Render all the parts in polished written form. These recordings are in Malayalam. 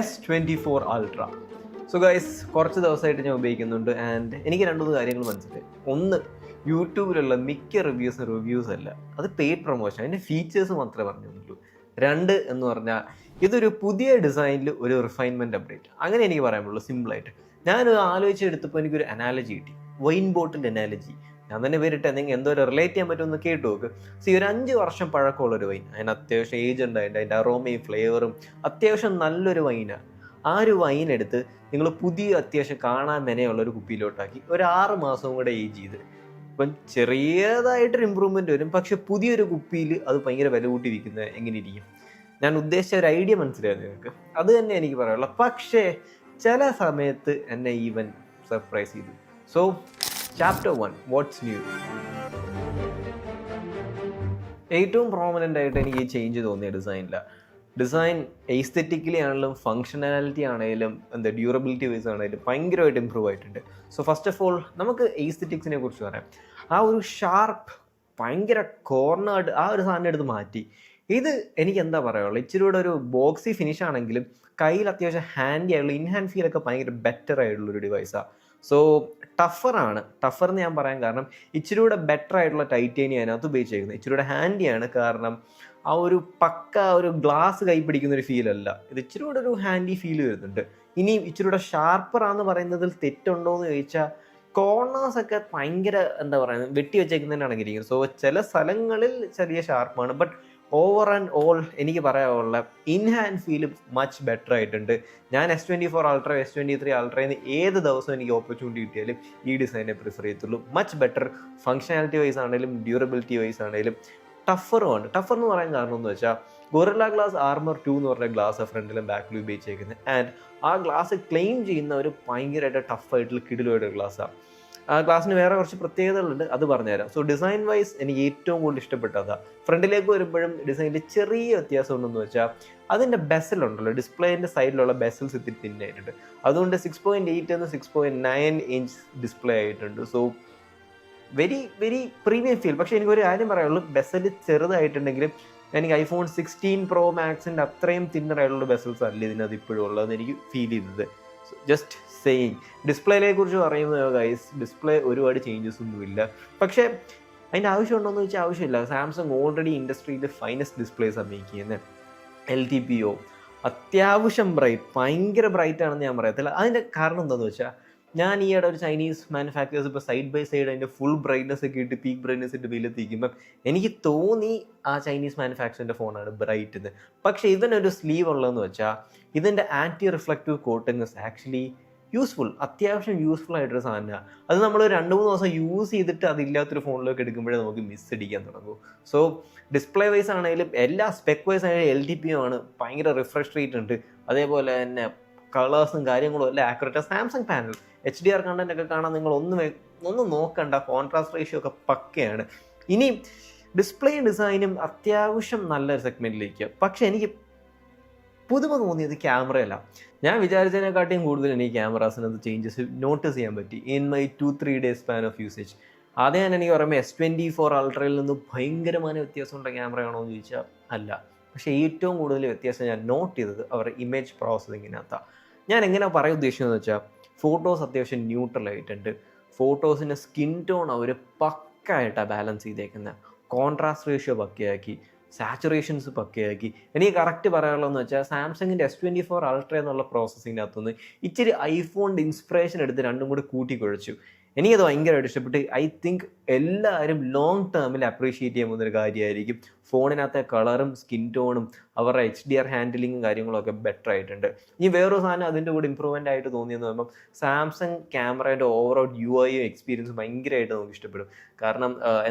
S24 Ultra. സോ ഗൈസ്, കുറച്ച് ദിവസമായിട്ട് ഞാൻ ഉപയോഗിക്കുന്നുണ്ട് ആൻഡ് എനിക്ക് രണ്ടുമൂന്ന് കാര്യങ്ങൾ മനസ്സിലായി. ഒന്ന്, യൂട്യൂബിലുള്ള മിക്ക റിവ്യൂസ് അല്ല, അത് പെയ്ഡ് പ്രൊമോഷൻ, അതിൻ്റെ ഫീച്ചേഴ്സ് മാത്രമേ പറഞ്ഞുള്ളൂ. രണ്ട് എന്ന് പറഞ്ഞാൽ ഇതൊരു പുതിയ ഡിസൈനിൽ ഒരു റിഫൈൻമെൻറ്റ് അപ്ഡേറ്റ്, അങ്ങനെ എനിക്ക് പറയാനുള്ളൂ സിമ്പിളായിട്ട്. ഞാനത് ആലോചിച്ചെടുത്തപ്പോൾ എനിക്കൊരു അനാലജി കിട്ടി, വൈൻ ബോട്ടിൽ അനാലജി. ഞാൻ തന്നെ പേരിട്ട് എന്തെങ്കിലും എന്തോ റിലേറ്റ് ചെയ്യാൻ പറ്റുമെന്ന് കേട്ടു നോക്ക്. ഒരു 5 വർഷം പഴക്കമുള്ളൊരു വൈൻ, അതിന് അത്യാവശ്യം ഏജ് ഉണ്ടായിട്ട് അതിൻ്റെ അറോമയും ഫ്ലേവറും അത്യാവശ്യം നല്ലൊരു വൈനാണ്. ആ ഒരു വൈൻ എടുത്ത് നിങ്ങൾ പുതിയ അത്യാവശ്യം കാണാൻ മെനയുള്ളൊരു കുപ്പിയിലോട്ടാക്കി ഒരു 6 മാസവും കൂടെ ഏജ് ചെയ്ത്, ഇപ്പം ചെറിയതായിട്ടൊരു ഇമ്പ്രൂവ്മെൻറ്റ് വരും. പക്ഷെ പുതിയൊരു കുപ്പിയിൽ അത് ഭയങ്കര വില കൂട്ടി വിൽക്കുന്നത് എങ്ങനെ ഇരിക്കും? ഞാൻ ഉദ്ദേശിച്ച ഒരു ഐഡിയ മനസ്സിലായി നിങ്ങൾക്ക്? അത് തന്നെ എനിക്ക് പറയാനുള്ളൂ. പക്ഷേ ചില സമയത്ത് എന്നെ ഈവൻ സർപ്രൈസ് ചെയ്തു. So chapter 1, what's new. ഏറ്റവും പ്രോമിനൻ്റ് ആയിട്ട് എനിക്ക് ഈ ചേഞ്ച് തോന്നിയ ഡിസൈൻ എസ്തെറ്റിക്കലി ആണെങ്കിലും ഫങ്ഷണാലിറ്റി ആണെങ്കിലും ഡ്യൂറബിലിറ്റി വൈസ് ആണെങ്കിലും ഭയങ്കരമായിട്ട് ഇമ്പ്രൂവ് ആയിട്ടുണ്ട്. സോ ഫസ്റ്റ് ഓഫ് ഓൾ നമുക്ക് എസ്തെറ്റിക്സിനെ കുറിച്ച് പറയാം. ആ ഒരു ഷാർപ്പ് ഭയങ്കര കോർണേർഡ് ആ ഒരു സാധനം എടുത്ത് മാറ്റി. ഇത് എനിക്ക് എന്താ പറയുള്ളൂ, ഇച്ചിരി കൂടെ ഒരു ബോക്സി ഫിനിഷ് ആണെങ്കിലും കയ്യിൽ അത്യാവശ്യം ഹാൻഡി ആയിട്ടുള്ള ഇൻഹാൻഡ് ഫീലൊക്കെ ഭയങ്കര ബെറ്റർ ആയിട്ടുള്ളൊരു ഡിവൈസാണ്. സോ ടഫർ എന്ന് ഞാൻ പറയാൻ കാരണം ഇച്ചിരി കൂടെ ബെറ്റർ ആയിട്ടുള്ള ടൈറ്റേനിയം അതിനകത്ത് ഉപയോഗിച്ചേക്കുന്നത്. ഇച്ചിരി കൂടെ ഹാൻഡിയാണ്, കാരണം ആ ഒരു പക്ക ഒരു ഗ്ലാസ് കൈ പിടിക്കുന്ന ഒരു ഫീൽ അല്ല, ഇത് ഇച്ചിരി കൂടെ ഒരു ഹാൻഡി ഫീൽ വരുന്നുണ്ട്. ഇനി ഇച്ചിരി കൂടെ ഷാർപ്പറാന്ന് പറയുന്നതിൽ തെറ്റുണ്ടോ എന്ന് ചോദിച്ചാൽ കോർണേഴ്സ് ഒക്കെ ഭയങ്കര വെട്ടി വെച്ചേക്കുന്നതിനാണ് ഇരിക്കുന്നത്. സോ ചില സ്ഥലങ്ങളിൽ ചെറിയ ഷാർപ്പാണ്, ബട്ട് ഓവർ ആൻഡ് ഓൾ എനിക്ക് പറയാനുള്ള ഇൻഹാൻഡ് ഫീൽ മച്ച് ബെറ്റർ ആയിട്ടുണ്ട്. ഞാൻ S24 Ultra, S23 Ultra ഏത് ദിവസവും എനിക്ക് ഓപ്പർച്യൂണിറ്റി കിട്ടിയാലും ഈ ഡിസൈനെ പ്രിഫർ ചെയ്യത്തുള്ളൂ. മച്ച് ബെറ്റർ ഫങ്ഷനാലിറ്റി വൈസ് ആണെങ്കിലും ഡ്യൂറബിലിറ്റി വൈസ് ആണെങ്കിലും. ടഫർ എന്ന് പറയാൻ കാരണം എന്ന് വെച്ചാൽ ഗൊറില്ല ഗ്ലാസ് ആർമർ 2 എന്ന് പറഞ്ഞ ഗ്ലാസ് ഫ്രണ്ടിലും ബാക്കിലും ഉപയോഗിച്ചേക്കുന്നത്. ആൻഡ് ആ ഗ്ലാസ് ക്ലെയിം ചെയ്യുന്ന ഒരു ഭയങ്കരമായിട്ട് ടഫായിട്ടുള്ള കിടിലുമായിട്ടൊരു ഗ്ലാസ്സാണ്. ആ ഗ്ലാസ്സിന് വേറെ കുറച്ച് പ്രത്യേകതകളുണ്ട്, അത് പറഞ്ഞുതരാം. സോ ഡിസൈൻ വൈസ് എനിക്ക് ഏറ്റവും കൂടുതൽ ഇഷ്ടപ്പെട്ടതാണ്. ഫ്രണ്ടിലേക്ക് വരുമ്പോഴും ഡിസൈനിൽ ചെറിയ വ്യത്യാസം ഉണ്ടെന്ന് വെച്ചാൽ അതിൻ്റെ ബെസലുണ്ടല്ലോ, ഡിസ്പ്ലേൻ്റെ സൈഡിലുള്ള ബെസൽസ് ഇത്തിരി തിന്നായിട്ടുണ്ട്. അതുകൊണ്ട് 6.8 എന്ന് 6.9 ഇഞ്ച് ഡിസ്പ്ലേ ആയിട്ടുണ്ട്. So very very premium feel. പക്ഷേ എനിക്കൊരു കാര്യം പറയാനുള്ളൂ, ബെസൽ ചെറുതായിട്ടുണ്ടെങ്കിലും എനിക്ക് iPhone 16 Pro Maxൻ്റെ അത്രയും തിന്നറായിട്ടുള്ള ബെസൽസ് അല്ല ഇതിനകത്ത് ഇപ്പോഴും ഉള്ളതെന്ന് എനിക്ക് ഫീൽ ചെയ്തത്. Just saying. ഡിസ്പ്ലേയെ കുറിച്ച് പറയുന്നത് ഗൈസ്, ഡിസ്പ്ലേ ഒരുപാട് ചേഞ്ചസ് ഒന്നുമില്ല. പക്ഷേ അതിൻ്റെ ആവശ്യമുണ്ടോയെന്ന് വെച്ചാൽ ആവശ്യമില്ല. സാംസങ് ഓൾറെഡി ഇൻഡസ്ട്രിയിൽ ഫൈനസ്റ്റ് ഡിസ്പ്ലേസാണ് മേക്ക് ചെയ്യുന്നത്. LTPO അത്യാവശ്യം ഭയങ്കര ബ്രൈറ്റ് ആണെന്ന് ഞാൻ പറയത്തില്ല. അതിൻ്റെ കാരണം എന്താണെന്ന് വെച്ചാൽ ഞാൻ ഈയിടെ ഒരു ചൈനീസ് മാനുഫാക്ചേഴ്സ് ഇപ്പോൾ സൈഡ് ബൈ സൈഡ് അതിൻ്റെ ഫുൾ ബ്രൈറ്റ്നസ് ഒക്കെ ഇട്ട് പീക്ക് ബ്രൈറ്റ്നസ് ഇട്ട് വെയിലെത്തിക്കുമ്പം എനിക്ക് തോന്നി ആ ചൈനീസ് മാനുഫാക്ചറിൻ്റെ ഫോണാണ് ബ്രൈറ്റ് എന്ന്. പക്ഷേ ഇതിനൊരു സ്ലീവ് ഉള്ളതെന്ന് വെച്ചാൽ ഇതിൻ്റെ ആൻറ്റി റിഫ്ലക്റ്റീവ് കോട്ടിങ് ആക്ച്വലി അത്യാവശ്യം യൂസ്ഫുൾ ആയിട്ടൊരു സാധനമാണ്. അത് നമ്മൾ 2-3 ദിവസം യൂസ് ചെയ്തിട്ട് അതില്ലാത്തൊരു ഫോണിലേക്ക് എടുക്കുമ്പോഴേ നമുക്ക് മിസ് അടിക്കാൻ തുടങ്ങും. സോ ഡിസ്പ്ലേ വൈസ് ആണെങ്കിലും എല്ലാ സ്പെക് വൈസ് ആണെങ്കിലും LTPO ആണ്, ഭയങ്കര റിഫ്രഷ് റേറ്റ് ഉണ്ട്. അതേപോലെ തന്നെ കളേഴ്സും കാര്യങ്ങളും എല്ലാം accurate. Samsung panel HDR content ഒക്കെ കാണാൻ നിങ്ങൾ ഒന്നും നോക്കണ്ട, കോൺട്രാസ്റ്റ് റേഷ്യോ ഒക്കെ പക്കയാണ്. ഇനി ഡിസ്പ്ലേ ഡിസൈനും അത്യാവശ്യം നല്ലൊരു സെഗ്മെന്റിലേക്ക്. പക്ഷെ എനിക്ക് പുതുമ തോന്നിയത് ക്യാമറയല്ല. ഞാൻ വിചാരിച്ചതിനെക്കാട്ടിയും കൂടുതൽ എനിക്ക് ക്യാമറാസിനകത്ത് ചേഞ്ചസ് നോട്ടീസ് ചെയ്യാൻ പറ്റി in my 2-3 days span of usage. ആദ്യം എനിക്ക് പറയുമ്പോൾ S24 Ultra'യിൽ നിന്ന് ഭയങ്കരമായ വ്യത്യാസമുള്ള ക്യാമറയാണോ എന്ന് ചോദിച്ചാൽ അല്ല. പക്ഷേ ഏറ്റവും കൂടുതൽ വ്യത്യാസം ഞാൻ നോട്ട് ചെയ്തത് അവരുടെ ഇമേജ് പ്രോസസ്സിങ്ങിനകത്താണ്. ഞാൻ എങ്ങനെ പറയാൻ ഉദ്ദേശിക്കുന്നത് വെച്ചാൽ ഫോട്ടോസ് അത്യാവശ്യം ന്യൂട്രൽ ആയിട്ടുണ്ട്. ഫോട്ടോസിൻ്റെ സ്കിൻ ടോൺ അവർ പക്കായിട്ടാണ് ബാലൻസ് ചെയ്തേക്കുന്നത്. കോൺട്രാസ്റ്റ് റേഷ്യോ പക്കയാക്കി, സാച്ചുറേഷൻസ് പക്കയാക്കി. എനിക്ക് കറക്റ്റ് പറയാനുള്ളതെന്ന് വെച്ചാൽ സാംസങ്ങിൻ്റെ S24 Ultra എന്നുള്ള പ്രോസസ്സിങ്ങിനകത്തുനിന്ന് ഇച്ചിരി ഐഫോണിൻ്റെ ഇൻസ്പിറേഷൻ എടുത്ത് രണ്ടും കൂടി കൂട്ടിക്കുഴച്ചു. എനിക്കത് ഭയങ്കരമായിട്ട് ഇഷ്ടപ്പെട്ട്. ഐ തിങ്ക് എല്ലാവരും ലോങ് ടേമിൽ അപ്രീഷിയേറ്റ് ചെയ്യാൻ പോകുന്നൊരു കാര്യമായിരിക്കും. ഫോണിനകത്തെ കളറും സ്കിൻ ടോണും അവരുടെ HDR ഹാൻഡിലിങ്ങും കാര്യങ്ങളൊക്കെ ബെറ്റർ ആയിട്ടുണ്ട്. ഇനി വേറൊരു സാധനം അതിൻ്റെ കൂടെ ഇമ്പ്രൂവ്മെൻ്റ് ആയിട്ട് തോന്നിയെന്ന് പറയുമ്പോൾ സാംസങ് ക്യാമറയുടെ ഓവറോൾ UI എക്സ്പീരിയൻസ് ഭയങ്കരമായിട്ട് നമുക്ക് ഇഷ്ടപ്പെടും. കാരണം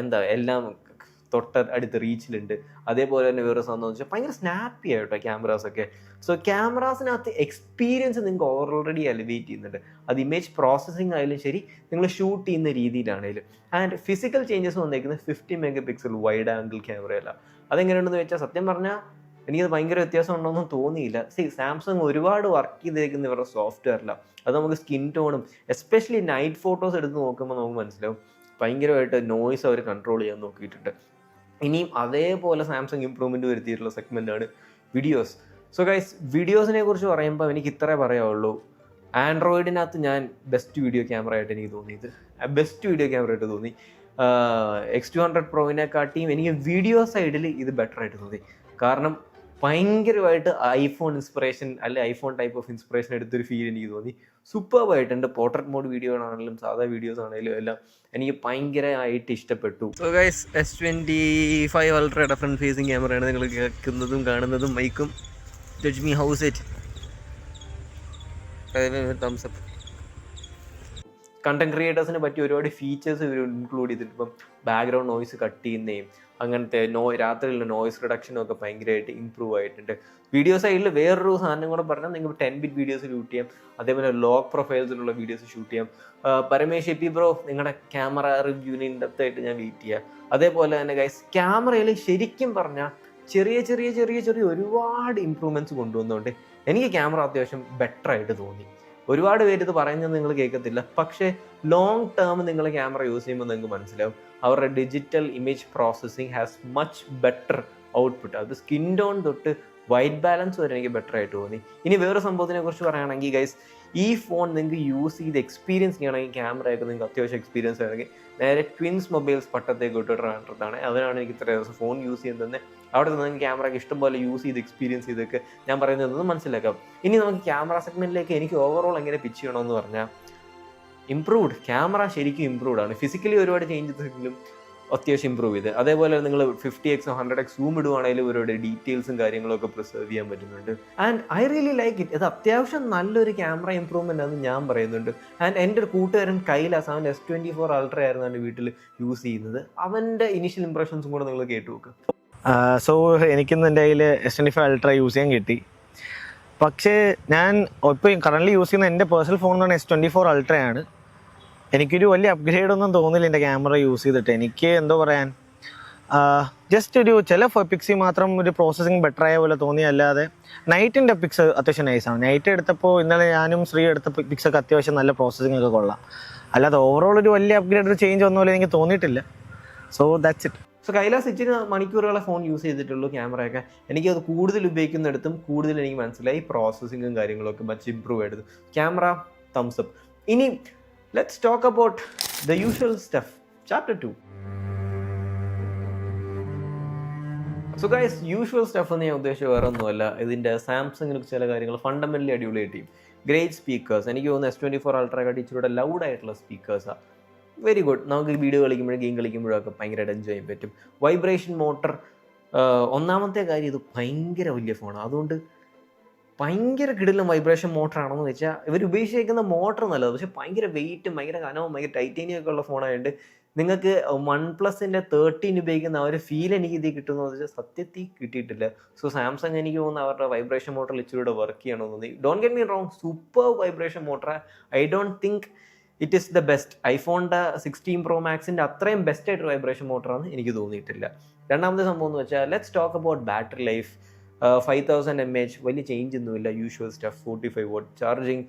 എല്ലാം അടുത്ത് റീച്ചിലുണ്ട്. അതേപോലെ തന്നെ വേറെ സാധനം വെച്ചാൽ ഭയങ്കര സ്നാപ്പി ആയിട്ടോ ക്യാമറാസൊക്കെ. സോ ക്യാമറാസിനകത്ത് എക്സ്പീരിയൻസ് നിങ്ങൾക്ക് ഓൾറെഡി എലിവേറ്റ് ചെയ്യുന്നുണ്ട്. അത് ഇമേജ് പ്രോസസ്സിങ് ആയാലും ശരി, നിങ്ങൾ ഷൂട്ട് ചെയ്യുന്ന രീതിയിലാണെങ്കിലും. ആൻഡ് ഫിസിക്കൽ ചേഞ്ചസ് വന്നേക്കുന്നത് 50 MP വൈഡ് ആംഗിൾ ക്യാമറയല്ല. അതെങ്ങനെയുണ്ടെന്ന് വെച്ചാൽ സത്യം പറഞ്ഞാൽ എനിക്കത് ഭയങ്കര വ്യത്യാസം ഉണ്ടോയെന്നും തോന്നിയില്ല. സാംസങ് ഒരുപാട് വർക്ക് ചെയ്തേക്കുന്ന ഇവരുടെ സോഫ്റ്റ്വെയറിലാണ്. അത് നമുക്ക് സ്കിൻ ടോണും എസ്പെഷ്യലി നൈറ്റ് ഫോട്ടോസ് എടുത്ത് നോക്കുമ്പോൾ നമുക്ക് മനസ്സിലാവും ഭയങ്കരമായിട്ട് നോയ്സ് അവർ കൺട്രോൾ ചെയ്യാൻ നോക്കിയിട്ടുണ്ട്. ഇനിയും അതേപോലെ സാംസങ് ഇമ്പ്രൂവ്മെൻറ്റ് വരുത്തിയിട്ടുള്ള സെഗ്മെൻറ്റാണ് വീഡിയോസ്. സോ ഗൈസ്, വീഡിയോസിനെ കുറിച്ച് പറയുമ്പോൾ എനിക്ക് ഇത്രേ പറയാവുള്ളൂ. ആൻഡ്രോയിഡിനകത്ത് ഞാൻ ബെസ്റ്റ് വീഡിയോ ക്യാമറ ആയിട്ട് എനിക്ക് തോന്നിയത്, ബെസ്റ്റ് വീഡിയോ ക്യാമറ ആയിട്ട് തോന്നി. X200 പ്രോവിനെക്കാട്ടിയും എനിക്ക് വീഡിയോ സൈഡിൽ ഇത് ബെറ്റർ ആയിട്ട് തോന്നി. കാരണം ഭയങ്കരമായിട്ട് ഐഫോൺ ഇൻസ്പിറേഷൻ, അല്ലെ ഐഫോൺ ടൈപ്പ് ഓഫ് ഇൻസ്പിറേഷൻ എടുത്തൊരു ഫീൽ എനിക്ക് തോന്നി. സൂപ്പർബായിട്ടുണ്ട്. പോർട്രേറ്റ് മോഡ് വീഡിയോ ആണെങ്കിലും സാധാ വീഡിയോസ് ആണെങ്കിലും എല്ലാം എനിക്ക് ഭയങ്കരമായിട്ട് ഇഷ്ടപ്പെട്ടു. സോ ഗൈസ്, S25 അൾട്രയുടെ ഫ്രണ്ട് ഫേസിങ് ക്യാമറയാണ് നിങ്ങൾ കേൾക്കുന്നതും കാണുന്നതും. മൈക്കും judge me how's it. Thumbs up. Content ക്രിയേറ്റേഴ്സിന് പറ്റിയ ഒരുപാട് ഫീച്ചേഴ്സ് ഇവർ ഇൻക്ലൂഡ് ചെയ്തിട്ട്, ഇപ്പം ബാക്ക്ഗ്രൗണ്ട് നോയ്സ് കട്ട് ചെയ്യുന്നതും അങ്ങനത്തെ രാത്രിയിലുള്ള നോയ്സ് റിഡക്ഷനും ഒക്കെ ഭയങ്കരമായിട്ട് ഇമ്പ്രൂവ് ആയിട്ടുണ്ട്. വീഡിയോ സൈഡിൽ വേറൊരു സാധനം കൂടെ പറഞ്ഞാൽ നിങ്ങൾക്ക് 10-bit വീഡിയോസ് ഷൂട്ട് ചെയ്യാം, അതേപോലെ ലോഗ് പ്രൊഫൈൽസിലുള്ള വീഡിയോസ് ഷൂട്ട് ചെയ്യാം. പരമേഷ് എപ്പി ബ്രോ, നിങ്ങളുടെ ക്യാമറ റിവ്യൂവിന് ഇൻഡെപ്ത് ആയിട്ട് ഞാൻ വെയിറ്റ് ചെയ്യാം. അതേപോലെ തന്നെ ഗൈസ്, ക്യാമറയിൽ ശരിക്കും പറഞ്ഞാൽ ചെറിയ ചെറിയ ചെറിയ ചെറിയ ഒരുപാട് ഇമ്പ്രൂവ്മെൻറ്റ്സ് കൊണ്ടുവന്നുകൊണ്ട് എനിക്ക് ക്യാമറ അത്യാവശ്യം ബെറ്റർ ആയിട്ട് തോന്നി. ഒരുപാട് പേര് ഇത് പറയുന്നത് നിങ്ങൾ കേൾക്കത്തില്ല, പക്ഷേ ലോങ് ടേം നിങ്ങൾ ക്യാമറ യൂസ് ചെയ്യുമ്പോൾ നിങ്ങൾക്ക് മനസ്സിലാവും അവരുടെ digital image processing has much better output. അത് സ്കിൻ ടോൺ തൊട്ട് വൈറ്റ് ബാലൻസ് വരെ എനിക്ക് ബെറ്റർ ആയിട്ട് തോന്നി. ഇനി വേറെ സംഭവത്തിനെ കുറിച്ച് പറയുകയാണെങ്കിൽ ഗൈസ്, ഈ ഫോൺ നിങ്ങൾക്ക് യൂസ് ചെയ്ത് എക്സ്പീരിയൻസ് ചെയ്യണമെങ്കിൽ, ക്യാമറയൊക്കെ നിങ്ങൾക്ക് അത്യാവശ്യം എക്സ്പീരിയൻസ് ആണെങ്കിൽ നേരെ ട്വിൻസ് മൊബൈൽസ് പട്ടത്തേക്ക് വിട്ടിട്ട് വേണ്ടതാണ്. അതിനാണ് എനിക്ക് ഇത്ര ദിവസം ഫോൺ യൂസ് ചെയ്യുന്നത്. അവിടെ നിന്ന് നിങ്ങൾക്ക് ക്യാമറയ്ക്ക് ഇഷ്ടംപോലെ യൂസ് ചെയ്ത് എക്സ്പീരിയൻസ് ചെയ്തൊക്കെ ഞാൻ പറയുന്നത് മനസ്സിലാക്കാം. ഇനി നമുക്ക് ക്യാമറ സെഗ്മെന്റിലേക്ക് എനിക്ക് ഓവറോൾ എങ്ങനെ പിച്ച് ചെയ്യണമെന്ന് പറഞ്ഞാൽ, ഇംപ്രൂവ്ഡ് ക്യാമറ ശരിക്കും ഇംപ്രൂവ്ഡ് ആണ്. ഫിസിക്കലി ഒരുപാട് ചേഞ്ചസെങ്കിലും അത്യാവശ്യം ഇമ്പ്രൂവ് ചെയ്ത്. അതേപോലെ നിങ്ങൾ 50x 100x സൂം ഇടുവാണെങ്കിലും ഒരുപാട് ഡീറ്റെയിൽസും കാര്യങ്ങളൊക്കെ പ്രിസർവ് ചെയ്യാൻ പറ്റുന്നുണ്ട്. And I really like it. അത് അത്യാവശ്യം നല്ലൊരു ക്യാമറ ഇമ്പ്രൂവ്മെൻ്റ് ആണെന്ന് ഞാൻ പറയുന്നുണ്ട്. ആൻഡ് എൻ്റെ ഒരു കൂട്ടുകാരൻ കൈലാസ്, അവൻ S24 അൾട്ര ആയിരുന്നു എൻ്റെ വീട്ടിൽ യൂസ് ചെയ്യുന്നത്. അവൻ്റെ ഇനീഷ്യൽ ഇംപ്രഷൻസും കൂടെ നിങ്ങൾ കേട്ടു നോക്കുക. സോ എനിക്കിന്ന് എൻ്റെ കയ്യിൽ S25 അൾട്ര യൂസ് ചെയ്യാൻ കിട്ടി. പക്ഷേ ഞാൻ ഇപ്പോൾ കറൻ്റ് യൂസ് ചെയ്യുന്ന എൻ്റെ പേഴ്സണൽ ഫോൺ എന്ന് പറഞ്ഞാൽ S24 അൾട്രയാണ്. എനിക്കൊരു വലിയ അപ്ഗ്രേഡ് ഒന്നും തോന്നില്ല എൻ്റെ ക്യാമറ യൂസ് ചെയ്തിട്ട്. എനിക്ക് എന്തോ പറയാൻ, ജസ്റ്റ് ഒരു ചില പിക്സിൽ മാത്രം ഒരു പ്രോസസ്സിങ് ബെറ്റർ ആയ പോലെ തോന്നി. അല്ലാതെ നൈറ്റിൻ്റെ പിക്സ് അത്യാവശ്യം നൈസാണ്. നൈറ്റ് എടുത്തപ്പോൾ ഇന്നലെ ഞാനും ശ്രീ എടുത്ത പിക്സൊക്കെ അത്യാവശ്യം നല്ല പ്രോസസ്സിങ് ഒക്കെ കൊള്ളാം. അല്ലാതെ ഓവറോൾ ഒരു വലിയ അപ്ഗ്രേഡ്, ഒരു ചേഞ്ച് ഒന്നും പോലെ എനിക്ക് തോന്നിയിട്ടില്ല. So that's it. So Kailas ഇച്ചിരി മണിക്കൂറുകളെ ഫോൺ യൂസ് ചെയ്തിട്ടുള്ളൂ ക്യാമറയൊക്കെ. എനിക്കത് കൂടുതൽ ഉപയോഗിക്കുന്നിടത്തും കൂടുതൽ എനിക്ക് മനസ്സിലായി പ്രോസസ്സിങ്ങും കാര്യങ്ങളൊക്കെ മച്ച് ഇമ്പ്രൂവ് ആയിട്ട്. Camera thumbs up. ഇനി let's talk about the usual stuff. Chapter 2. So guys, usual stuff എന്ന് ഞാൻ ഉദ്ദേശിച്ച വേറെ ഒന്നുമല്ല. ഇതിൻ്റെ സാംസങ്ങിന് ചില കാര്യങ്ങൾ ഫണ്ടമെൻ്റലി അടിപൊളിയായിട്ട് ചെയ്യും. Great speakers. എനിക്ക് തോന്നുന്നു S24 അൾട്രയെക്കാട്ടി ഇച്ചിരി ലൗഡ് ആയിട്ടുള്ള സ്പീക്കേഴ്സാണ്. Very good. നമുക്ക് വീഡിയോ കളിക്കുമ്പോഴും ഗെയിം കളിക്കുമ്പോഴൊക്കെ ഭയങ്കരമായിട്ട് എൻജോയ് ചെയ്യാൻ പറ്റും. Vibration motor. ഒന്നാമത്തെ കാര്യം, ഇത് ഭയങ്കര വലിയ ഫോണാണ്. അതുകൊണ്ട് ഭയങ്കര കിടിലം വൈബ്രേഷൻ മോട്ടറാണെന്ന് വെച്ചാൽ ഇവർ ഉപയോഗിച്ചേക്കുന്ന മോട്ടർ നല്ലത്, പക്ഷെ ഭയങ്കര വെയിറ്റും ഭയങ്കര കനവും ഭയങ്കര ടൈറ്റേനിയം ഒക്കെ ഉള്ള ഫോണായതുകൊണ്ട് നിങ്ങൾക്ക് OnePlusന്റെ 13 ഉപയോഗിക്കുന്ന ആ ഒരു ഫീൽ എനിക്ക് ഇതിൽ കിട്ടുമെന്ന് വെച്ചാൽ സത്യത്തിൽ കിട്ടിയിട്ടില്ല. സോ സാംസങ് എനിക്ക് തോന്നുന്നു അവരുടെ വൈബ്രേഷൻ മോട്ടറിൽ ഇച്ചിരി വർക്ക് ചെയ്യണമെന്ന് തോന്നി. Don't get me wrong, super vibration motor. I don't think it is the best. ഐഫോണിൻ്റെ 16 Pro Maxന്റെ അത്രയും ബെസ്റ്റ് ആയിട്ട് വൈബ്രേഷൻ മോട്ടറാണെന്ന് എനിക്ക് തോന്നിയിട്ടില്ല. രണ്ടാമത്തെ സംഭവം എന്ന് വെച്ചാൽ, let's talk about battery life. 5000 mAh, വലിയ ചേഞ്ച് ഒന്നുമില്ല. Usual stuff. 45 watt charging.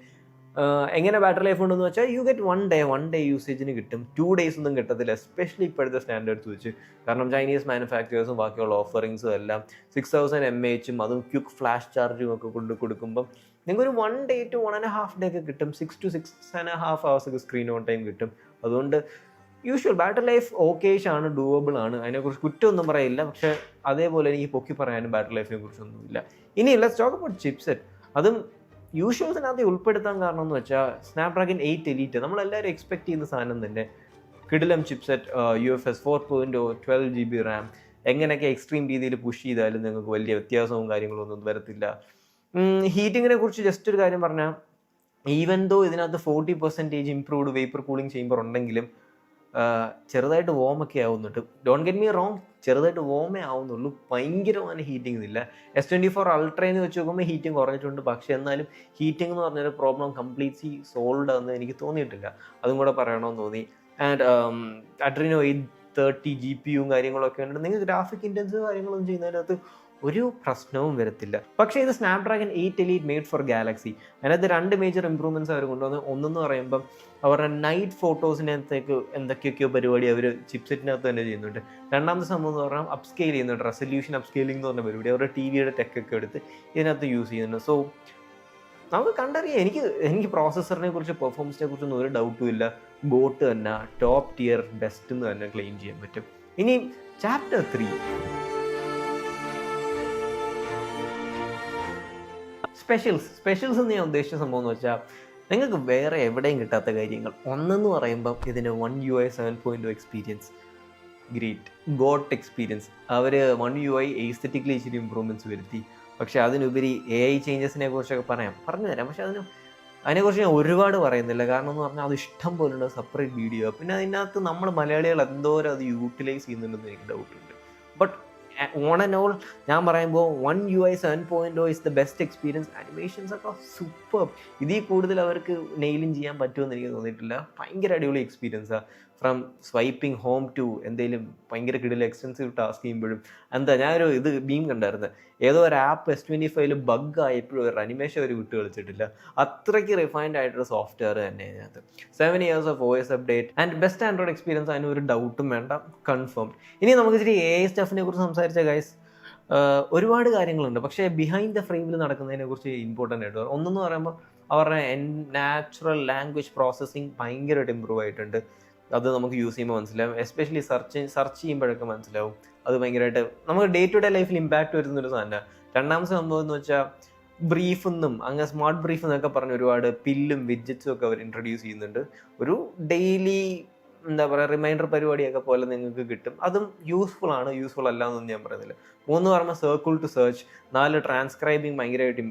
എങ്ങനെ ബാറ്ററി ലൈഫ് ഉണ്ടെന്ന് വെച്ചാൽ, യു ഗെറ്റ് വൺ ഡേ യൂസേജിന് കിട്ടും. 2 days ഒന്നും കിട്ടത്തില്ല, എസ്പെഷ്യലി ഇപ്പോഴത്തെ സ്റ്റാൻഡേർഡ്സ് വെച്ച്. കാരണം ചൈനീസ് മാനുഫാക്ചറേഴ്സും ബാക്കിയുള്ള ഓഫറിങ്സും എല്ലാം 6000 mAh അതും ക്വിക്ക് ഫ്ലാഷ് ചാർജും ഒക്കെ കൊണ്ട് കൊടുക്കുമ്പം നിങ്ങൾക്കൊരു 1 day to 1.5 day ഒക്കെ കിട്ടും. 6 to 6.5 hours ഒക്കെ സ്ക്രീൻ ഓൺ ടൈം കിട്ടും. അതുകൊണ്ട് യൂഷ്വൽ ബാറ്ററി ലൈഫ് ഓക്കേഷ് ആണ്, ഡൂവബിൾ ആണ്. അതിനെക്കുറിച്ച് കുറ്റമൊന്നും പറയില്ല. പക്ഷേ അതേപോലെ എനിക്ക് പൊക്കി പറയാനും ബാറ്ററി ലൈഫിനെ കുറിച്ചൊന്നുമില്ല. ഇനി ലെറ്റ്സ് ടോക്ക് അബൌട്ട് ചിപ്സെറ്റ്. അതും യൂഷ്വൽസിനകത്ത് ഉൾപ്പെടുത്താൻ കാരണം എന്ന് വെച്ചാൽ, സ്നാപ്ഡ്രാഗൺ 8 Elite നമ്മളെല്ലാവരും എക്സ്പെക്ട് ചെയ്യുന്ന സാധനം തന്നെ. കിടിലം ചിപ്സെറ്റ്, UFS 4.0, 12GB RAM. എങ്ങനെയൊക്കെ എക്സ്ട്രീം രീതിയിൽ പുഷ് ചെയ്താലും നിങ്ങൾക്ക് വലിയ വ്യത്യാസവും കാര്യങ്ങളൊന്നും വരത്തില്ല. ഹീറ്റിങ്ങിനെ കുറിച്ച് ജസ്റ്റ് ഒരു കാര്യം പറഞ്ഞാൽ, ഈവൻ ദോ ഇതിനകത്ത് 40% ഇംപ്രൂവ്ഡ് വേപ്പർ കൂളിംഗ് ചേമ്പർ ഉണ്ടെങ്കിലും ചെറുതായിട്ട് വോമൊക്കെ ആവുന്നുണ്ട്. ഡോണ്ട് ഗെറ്റ് മീ റോങ്, ചെറുതായിട്ട് വോമേ ആവുന്നുള്ളൂ, ഭയങ്കരമായ ഹീറ്റിംഗ് ഇല്ല. S24 അൾട്രയെന്ന് വെച്ച് നോക്കുമ്പോൾ ഹീറ്റിംഗ് കുറഞ്ഞിട്ടുണ്ട്. പക്ഷേ എന്നാലും ഹീറ്റിംഗ് എന്ന് പറഞ്ഞൊരു പ്രോബ്ലം കംപ്ലീറ്റ്ലി സോൾവ് ആണെന്ന് എനിക്ക് തോന്നിയിട്ടില്ല. അതും കൂടെ പറയണമെന്ന് തോന്നി. ആൻഡ് Adreno 830 GPU കാര്യങ്ങളൊക്കെ ഉണ്ട്. നിങ്ങൾക്ക് ഗ്രാഫിക് ഇൻറ്റൻസീവ് കാര്യങ്ങളൊന്നും ചെയ്യുന്നതിനകത്ത് ഒരു പ്രശ്നവും വരത്തില്ല. പക്ഷേ ഇത് Snapdragon 8 elite made for Galaxy. അതിനകത്ത് 2 മേജർ ഇംപ്രൂവ്മെൻറ്റ്സ് അവർ കൊണ്ടുവന്നു. ഒന്നെന്ന് പറയുമ്പം അവരുടെ നൈറ്റ് ഫോട്ടോസിനകത്തേക്ക് എന്തൊക്കെയൊക്കെയോ പരിപാടി അവർ ചിപ്സെറ്റിനകത്ത് തന്നെ ചെയ്യുന്നുണ്ട്. രണ്ടാമത്തെ സംഭവം എന്ന് പറഞ്ഞാൽ അപ്സ്കെയിൽ ചെയ്യുന്നുണ്ട്, റെസൊല്യൂഷൻ അപ്സ്കെയിലിംഗ് എന്ന് പറഞ്ഞ പരിപാടി അവരുടെ ടിവിയുടെ ടെക്കൊക്കെ എടുത്ത് ഇതിനകത്ത് യൂസ് ചെയ്യുന്നുണ്ട്. സോ നമുക്ക് കണ്ടറിയാം. എനിക്ക് പ്രോസസ്സറിനെ കുറിച്ച് പെർഫോമൻസിനെ കുറിച്ചൊന്നും ഒരു ഡൗട്ടും ഇല്ല. ബോട്ട് തന്നെ ടോപ്പ് ടിയർ ബെസ്റ്റ് എന്ന് തന്നെ ക്ലെയിം ചെയ്യാൻ പറ്റും. ഇനി ചാപ്റ്റർ 3 സ്പെഷ്യൽസ് എന്ന് ഞാൻ ഉദ്ദേശിച്ച സംഭവം എന്ന് വെച്ചാൽ നിങ്ങൾക്ക് വേറെ എവിടെയും കിട്ടാത്ത കാര്യങ്ങൾ. ഒന്നെന്ന് പറയുമ്പം ഇതിന് 1 UI 7.0 experience, great got experience. അവർ 1 UI എസ്തെറ്റിക്കലി ഇച്ചിരി ഇമ്പ്രൂവ്മെൻറ്റ്സ് വരുത്തി. പക്ഷെ അതിനുപരി AI ചേഞ്ചസിനെ കുറിച്ചൊക്കെ പറഞ്ഞു തരാം. പക്ഷെ അതിനെക്കുറിച്ച് ഞാൻ ഒരുപാട് പറയുന്നില്ല. കാരണം എന്ന് പറഞ്ഞാൽ അത് ഇഷ്ടം പോലുള്ള സെപ്പറേറ്റ് വീഡിയോ. പിന്നെ അതിനകത്ത് നമ്മൾ മലയാളികൾ എന്തോരം അത് യൂട്ടിലൈസ് ചെയ്യുന്നുണ്ടെന്ന് എനിക്ക് ഡൗട്ടുണ്ട്. ബട്ട് ഓൺ ആൻഡ് ഓൾ ഞാൻ പറയുമ്പോൾ 1 UI 7.0 is the best experience. Animations ഒക്കെ സൂപ്പർ. ഇതിൽ കൂടുതൽ അവർക്ക് നെയിലും ചെയ്യാൻ പറ്റുമെന്ന് എനിക്ക് തോന്നിയിട്ടില്ല. ഭയങ്കര അടിപൊളി എക്സ്പീരിയൻസാണ്. ഫ്രം സ്വൈപ്പിംഗ് ഹോം ടു എന്തെങ്കിലും ഭയങ്കര കിടില എക്സ്റ്റെൻസീവ് ടാസ്ക് ചെയ്യുമ്പോഴും ഞാനൊരു ബീം കണ്ടായിരുന്നു. ഏതോ ഒരു ആപ്പ് S25 ബഗ് ആയപ്പോഴും ഒരു അനിമേഷൻ അവർ വിട്ട് കളിച്ചിട്ടില്ല. അത്രയ്ക്ക് റിഫൈൻഡ് ആയിട്ടൊരു സോഫ്റ്റ്വെയർ തന്നെ അതിനകത്ത്. 7 years of OS update and best Android experience. അതിന് ഒരു ഡൗട്ടും വേണ്ട, കൺഫേം. ഇനി നമുക്ക് ഇച്ചിരി AI സ്റ്റഫിനെ കുറിച്ച് സംസാരിച്ച ഗൈസ്, ഒരുപാട് കാര്യങ്ങളുണ്ട്. പക്ഷേ ബിഹൈൻഡ് ദ ഫ്രെയിമിൽ നടക്കുന്നതിനെ കുറിച്ച് ഇമ്പോർട്ടൻ്റ് ആയിട്ട് ഒന്നെന്ന് പറയുമ്പോൾ അവരുടെ നാച്ചുറൽ ലാംഗ്വേജ് പ്രോസസ്സിങ് ഭയങ്കരമായിട്ട് ഇമ്പ്രൂവ് ആയിട്ടുണ്ട്. അത് നമുക്ക് യൂസ് ചെയ്യുമ്പോൾ മനസ്സിലാവും. എസ്പെഷ്യലി സെർച്ച് ചെയ്യുമ്പോഴൊക്കെ മനസ്സിലാവും. അത് ഭയങ്കരമായിട്ട് നമുക്ക് ഡേ ടു ഡേ ലൈഫിൽ ഇമ്പാക്റ്റ് വരുന്നൊരു സാധനമാണ്. രണ്ടാമത്തെ സംഭവം എന്ന് വെച്ചാൽ ബ്രീഫെന്നും അങ്ങനെ സ്മാർട്ട് ബ്രീഫ് എന്നൊക്കെ പറഞ്ഞ് ഒരുപാട് പില്ലും വിഡ്ജറ്റ്സും ഒക്കെ അവർ ഇൻട്രൊഡ്യൂസ് ചെയ്യുന്നുണ്ട്. ഒരു ഡെയിലി റിമൈൻഡർ പരിപാടിയൊക്കെ പോലെ നിങ്ങൾക്ക് കിട്ടും. അതും യൂസ്ഫുൾ ആണ്, യൂസ്ഫുൾ അല്ല എന്നൊന്നും ഞാൻ പറയുന്നില്ല. 3 പറയുമ്പോൾ സർക്കിൾ ടു സെർച്ച്. 4 ട്രാൻസ്ക്രൈബിങ് ഭയങ്കരമായിട്ട്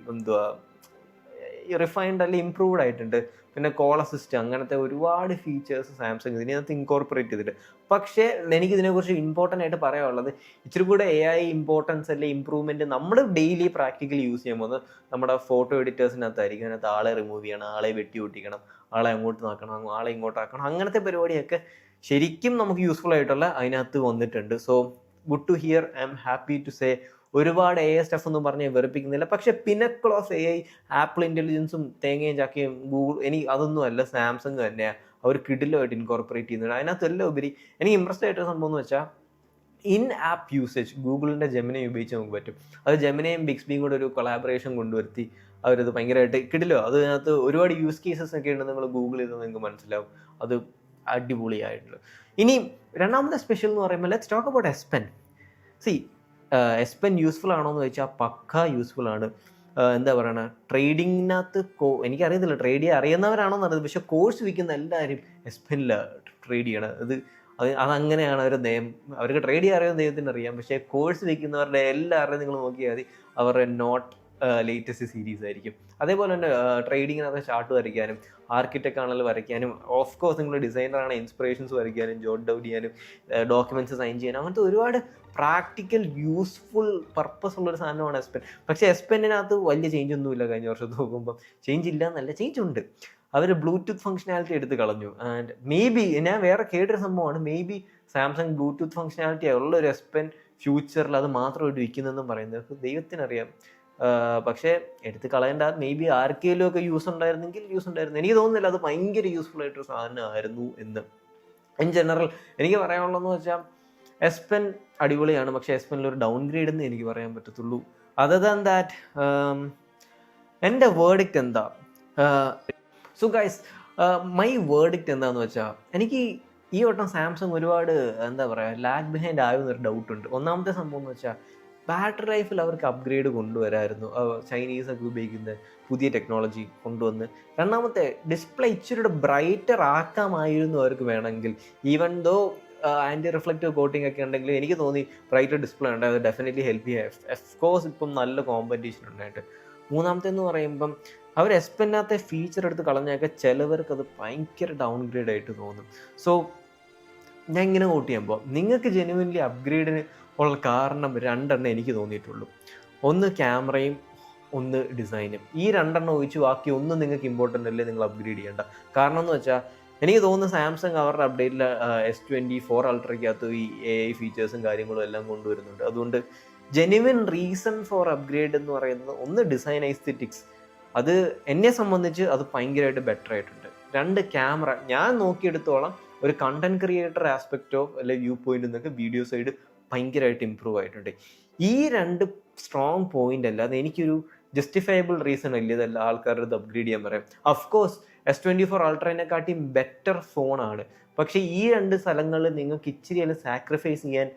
റിഫൈൻഡ് അല്ല ഇംപ്രൂവ്ഡ് ആയിട്ടുണ്ട്. പിന്നെ കോൾ അസിസ്റ്റ്, അങ്ങനത്തെ ഒരുപാട് ഫീച്ചേഴ്സ് സാംസങ് ഇതിനകത്ത് ഇൻകോർപ്പറേറ്റ് ചെയ്തിട്ട്. പക്ഷേ എനിക്കിതിനെക്കുറിച്ച് ഇമ്പോർട്ടൻ്റ് ആയിട്ട് പറയാനുള്ളത് ഇച്ചിരി കൂടെ AI ഇമ്പോർട്ടൻസ് അല്ലെ ഇമ്പ്രൂവ്മെൻറ്റ് നമ്മൾ ഡെയിലി പ്രാക്ടിക്കലി യൂസ് ചെയ്യുമ്പോൾ നമ്മുടെ ഫോട്ടോ എഡിറ്റേഴ്സിനകത്തായിരിക്കും. അതിനകത്ത് ആളെ റിമൂവ് ചെയ്യണം, ആളെ വെട്ടി ഒട്ടിക്കണം, ആളെ അങ്ങോട്ട് നാക്കണം, ആളെ ഇങ്ങോട്ടാക്കണം, അങ്ങനത്തെ പരിപാടിയൊക്കെ ശരിക്കും നമുക്ക് യൂസ്ഫുൾ ആയിട്ടുള്ള അതിനകത്ത് വന്നിട്ടുണ്ട്. So good to hear. I'm happy to say ഒരുപാട് AI സ്റ്റഫ് ഒന്നും പറഞ്ഞ് വെറുപ്പിക്കുന്നില്ല. പക്ഷെ പിനക്കിൾ ഓഫ് AI ആപ്പിൾ ഇൻ്റലിജൻസും തേങ്ങയും ചക്കയും ഗൂഗിൾ അതൊന്നും അല്ല, സാംസങ് തന്നെയാണ് അവർ കിഡിലുമായിട്ട് ഇൻകോർപ്പറേറ്റ് ചെയ്യുന്നുണ്ട്. അതിനകത്തെല്ലാം ഉപരി എനിക്ക് ഇമ്പ്രസ്ഡ് ആയിട്ടൊരു സംഭവം എന്ന് വെച്ചാൽ ഇൻ ആപ്പ് യൂസേജ് ഗൂഗിളിൻ്റെ ജെമിനി ഉപയോഗിച്ച് നമുക്ക് പറ്റും. അത് ജെമിനിയും ബിക്സ്ബിയും കൂടെ ഒരു കൊളാബറേഷൻ കൊണ്ടുവരുത്തി അവരത് ഭയങ്കരമായിട്ട് കിടിലോ. അതിനകത്ത് ഒരുപാട് യൂസ് കേസസ് ഒക്കെ ഉണ്ട്. നിങ്ങൾ ഗൂഗിൾ ചെയ്ത് നിങ്ങൾക്ക് മനസ്സിലാവും. അത് അടിപൊളിയായിട്ടുള്ളൂ. ഇനി രണ്ടാമത്തെ സ്പെഷ്യൽ എന്ന് പറയുമ്പോൾ let's talk about S Pen. S Pen useful ആണോ എന്ന് ചോദിച്ചാൽ പക്ക യൂസ്ഫുൾ ആണ്. ട്രേഡിങ്ങിനകത്ത് എനിക്കറിയത്തില്ല ട്രേഡ് ചെയ്യാൻ അറിയുന്നവരാണോ എന്നറിയത്. പക്ഷെ കോഴ്സ് വിൽക്കുന്ന എല്ലാവരും S Pen ട്രേഡ് ചെയ്യണം. അതങ്ങനെയാണ് അവരുടെ നയം. അവർക്ക് ട്രേഡ് ചെയ്യാൻ അറിയാൻ ദൈവത്തിന് അറിയാം. പക്ഷേ കോഴ്സ് വിൽക്കുന്നവരുടെ എല്ലാവരുടെയും നിങ്ങൾ നോക്കിയാൽ മതി അവരുടെ നോട്ട് ലേറ്റസ്റ്റ് സീരീസ് ആയിരിക്കും. അതേപോലെ തന്നെ ട്രേഡിങ്ങിനകത്ത് ചാർട്ട് വരയ്ക്കാനും ആർക്കിടെക്ട് ആണെങ്കിലും വരയ്ക്കാനും ഓഫ് കോഴ്സ് നിങ്ങൾ ഡിസൈനറാണ് ഇൻസ്പിറേഷൻസ് വരയ്ക്കാനും ജോട്ട് ഡൗൺ ചെയ്യാനും ഡോക്യുമെൻറ്റ്സ് സൈൻ ചെയ്യാനും അങ്ങനത്തെ ഒരുപാട് പ്രാക്ടിക്കൽ യൂസ്ഫുൾ പർപ്പസ് ഉള്ളൊരു സാധനമാണ് S Pen. പക്ഷേ S Penനകത്ത് വലിയ ചേഞ്ച് ഒന്നുമില്ല. കഴിഞ്ഞ വർഷത്ത് നോക്കുമ്പോൾ ചേഞ്ച് ഇല്ല എന്നല്ല, ചേഞ്ച് ഉണ്ട്. അവർ ബ്ലൂടൂത്ത് ഫംഗ്ഷനാലിറ്റി എടുത്ത് കളഞ്ഞു. ആൻഡ് മേ ബി ഞാൻ വേറെ കേട്ടൊരു സംഭവമാണ്, may be Samsung Bluetooth functionality ഉള്ളൊരു S Pen ഫ്യൂച്ചറിൽ അത് മാത്രമായിട്ട് വിൽക്കുന്നതെന്നും പറയുന്നത് ദൈവത്തിനറിയാം. പക്ഷേ എടുത്ത് കളയേണ്ട. മേ ബി ആർക്കെങ്കിലും ഒക്കെ യൂസ് ഉണ്ടായിരുന്നെങ്കിൽ യൂസ് ഉണ്ടായിരുന്നു. എനിക്ക് തോന്നുന്നില്ല അത് ഭയങ്കര യൂസ്ഫുൾ ആയിട്ടൊരു സാധനമായിരുന്നു എന്ന്. ഇൻ ജനറൽ എനിക്ക് പറയാനുള്ളതെന്ന് വെച്ചാൽ S Pen അടിപൊളിയാണ്. പക്ഷേ S Penൽ ഒരു ഡൗൺ ഗ്രേഡ് എന്ന് എനിക്ക് പറയാൻ പറ്റത്തുള്ളൂ. അതർ ദാൻ ദാറ്റ് എൻ്റെ വേർഡിക്റ്റ് എന്താ? സോ ഗൈസ്, മൈ വേർഡിക്റ്റ് എന്താണെന്ന് വെച്ചാൽ എനിക്ക് ഈ വട്ടം സാംസങ് ഒരുപാട് ലാഗ് ബിഹൈൻഡ് ആയെന്നൊരു ഡൗട്ടുണ്ട്. ഒന്നാമത്തെ സംഭവം എന്ന് വെച്ചാൽ ബാറ്ററി ലൈഫിൽ അവർക്ക് അപ്ഗ്രേഡ് കൊണ്ടുവരായിരുന്നു. ചൈനീസൊക്കെ ഉപയോഗിക്കുന്ന പുതിയ ടെക്നോളജി കൊണ്ടുവന്ന്. രണ്ടാമത്തെ ഡിസ്പ്ലേ ഇച്ചിരി ബ്രൈറ്റർ ആക്കാമായിരുന്നു അവർക്ക് വേണമെങ്കിൽ. Even though anti reflective coating ഒക്കെ ഉണ്ടെങ്കിൽ എനിക്ക് തോന്നി ബ്രൈറ്റർ ഡിസ്പ്ലേ ഉണ്ട്. അത് ഡെഫിനറ്റ്ലി ഹെൽപ്പ് ചെയ്യാം. ഓഫ് കോഴ്സ് ഇപ്പം നല്ല കോമ്പറ്റീഷൻ ഉണ്ടായിട്ട്. മൂന്നാമത്തെ എന്ന് പറയുമ്പം അവർ S Penനകത്തെ ഫീച്ചർ എടുത്ത് കളഞ്ഞൊക്കെ ചിലവർക്ക് അത് ഭയങ്കര ഡൗൺ ഗ്രേഡ് ആയിട്ട് തോന്നും. സോ ഞാൻ ഇങ്ങനെ വോട്ട് ചെയ്യുമ്പോൾ നിങ്ങൾക്ക് ജെന്യുവൻലി അപ്ഗ്രേഡിന് ഉള്ള കാരണം 2 എനിക്ക് തോന്നിയിട്ടുള്ളൂ. ഒന്ന് ക്യാമറയും ഒന്ന് ഡിസൈനും. ഈ 2 ഒഴിച്ച് ബാക്കി ഒന്നും നിങ്ങൾക്ക് ഇമ്പോർട്ടൻ്റ് അല്ലേ നിങ്ങൾ അപ്ഗ്രേഡ് ചെയ്യേണ്ട. കാരണം എന്ന് വെച്ചാൽ എനിക്ക് തോന്നുന്നു സാംസങ് അവരുടെ അപ്ഡേറ്റിൽ S24 അൾട്രയ്ക്കകത്ത് ഈ AI ഫീച്ചേഴ്സും കാര്യങ്ങളും എല്ലാം കൊണ്ടുവരുന്നുണ്ട്. അതുകൊണ്ട് ജെന്യുവൻ റീസൺ ഫോർ അപ്ഗ്രേഡ് എന്ന് പറയുന്നത് ഒന്ന് ഡിസൈൻ ഐസ്തെറ്റിക്സ്. അത് എന്നെ സംബന്ധിച്ച് അത് ഭയങ്കരമായിട്ട് ബെറ്റർ ആയിട്ടുണ്ട്. 2 ക്യാമറ ഞാൻ നോക്കിയെടുത്തോളം ഒരു കണ്ടന്റ് ക്രിയേറ്റർ ആസ്പെക്റ്റ് ഓഫ് അല്ലെ വ്യൂ പോയിന്റ് എന്നൊക്കെ വീഡിയോ സൈഡ് ഭയങ്കരമായിട്ട് ഇമ്പ്രൂവ് ആയിട്ടുണ്ട്. ഈ 2 സ്ട്രോങ് പോയിന്റ് അല്ലാതെ എനിക്കൊരു ജസ്റ്റിഫയബിൾ റീസൺ അല്ല ഇതല്ല ആൾക്കാരുടെ ഇത് അപ്ഗ്രേഡ് ചെയ്യാൻ പറയാം. അഫ്കോഴ്സ് S24 അൾട്രേനെക്കാട്ടി ബെറ്റർ ഫോണാണ്. പക്ഷേ ഈ 2 സ്ഥലങ്ങളിൽ നിങ്ങൾക്ക് ഇച്ചിരി അല്ല സാക്രിഫൈസ് ചെയ്യാൻ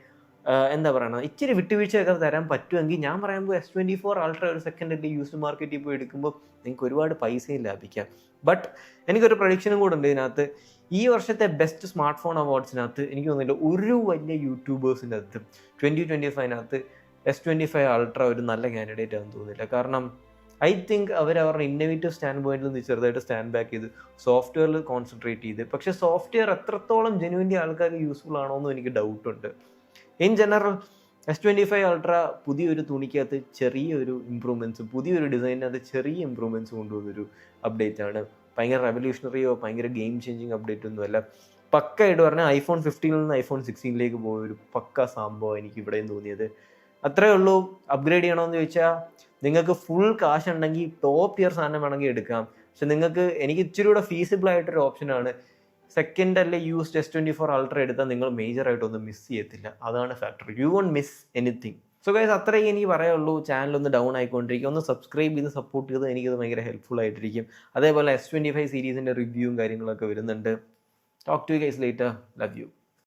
എന്താ പറയണത്, ഇച്ചിരി വിട്ടുവീഴ്ചയൊക്കെ തരാൻ പറ്റുമെങ്കിൽ ഞാൻ പറയുമ്പോൾ S24 അൾട്ര ഒരു സെക്കൻഡ് യൂസ്ഡ് മാർക്കറ്റിൽ പോയി എടുക്കുമ്പോൾ നിങ്ങൾക്ക് ഒരുപാട് പൈസയും ലാഭിക്കാം. ബട്ട് എനിക്കൊരു പ്രൊഡിക്ഷനും കൂടെ ഉണ്ട് ഇതിനകത്ത്. ഈ വർഷത്തെ ബെസ്റ്റ് സ്മാർട്ട് ഫോൺ അവാർഡ്സിനകത്ത് എനിക്ക് തോന്നുന്നില്ല ഒരു വലിയ യൂട്യൂബേഴ്സിൻ്റെ അകത്ത് 2025 S25 അൾട്ര ഒരു നല്ല കാൻഡിഡേറ്റ് ആണെന്ന് തോന്നുന്നില്ല. കാരണം ഐ തിങ്ക് അവരുടെ ഇന്നോവേറ്റീവ് സ്റ്റാൻഡ് പോയിന്റിൽ നിന്ന് ചെറുതായിട്ട് സ്റ്റാൻഡ് ബാക്ക് ചെയ്ത് സോഫ്റ്റ്വെയറിൽ കോൺസെൻട്രേറ്റ് ചെയ്ത്, പക്ഷേ സോഫ്റ്റ്വെയർ എത്രത്തോളം ജെനുവിൻ്റെ ആൾക്കാർക്ക് യൂസ്ഫുൾ ആണോ എന്നും എനിക്ക് ഡൗട്ടുണ്ട്. ഇൻ ജനറൽ S25 അൾട്ര പുതിയൊരു തുണിക്കകത്ത് ചെറിയൊരു ഇമ്പ്രൂവ്മെൻറ്റ്സും പുതിയൊരു ഡിസൈനിനകത്ത് ചെറിയ ഇമ്പ്രൂവ്മെൻറ്റ്സ് കൊണ്ടുവന്നൊരു അപ്ഡേറ്റ് ആണ്. ഭയങ്കര റെവല്യൂഷണറിയോ ഭയങ്കര ഗെയിം ചേഞ്ചിങ് അപ്ഡേറ്റ് ഒന്നുമല്ല. പക്കയായിട്ട് പറഞ്ഞാൽ iPhone 15 നിന്ന് iPhone 16 പോയ ഒരു പക്ക സംഭവം എനിക്ക് ഇവിടെയും തോന്നിയത്. അത്രേ ഉള്ളൂ. അപ്ഗ്രേഡ് ചെയ്യണമെന്ന് ചോദിച്ചാൽ നിങ്ങൾക്ക് ഫുൾ കാശ് ഉണ്ടെങ്കിൽ ടോപ്പ് ഇയർ സാധനം വേണമെങ്കിൽ എടുക്കാം. പക്ഷെ എനിക്ക് ഇച്ചിരി കൂടെ ഫീസിബിൾ ആയിട്ടൊരു ഓപ്ഷനാണ് സെക്കൻഡ് അല്ലെ യൂസ്ഡ് S24 അൾട്ര എടുത്താൽ നിങ്ങൾ മേജറായിട്ടൊന്നും മിസ് ചെയ്യത്തില്ല. അതാണ് factor. You won't miss anything. So guys, അത്രയും എനിക്ക് പറയുള്ളൂ. ചാനലൊന്ന് ഡൗൺ ആയിക്കൊണ്ടിരിക്കും. ഒന്ന് സബ്സ്ക്രൈബ് ചെയ്ത് സപ്പോർട്ട് ചെയ്ത് എനിക്കത് ഭയങ്കര ഹെൽപ്ഫുൾ ആയിട്ടിരിക്കും. അതേപോലെ S25 സീരീസിൻ്റെ റിവ്യൂവും കാര്യങ്ങളൊക്കെ വരുന്നുണ്ട്. Talk to you guys later. Love U.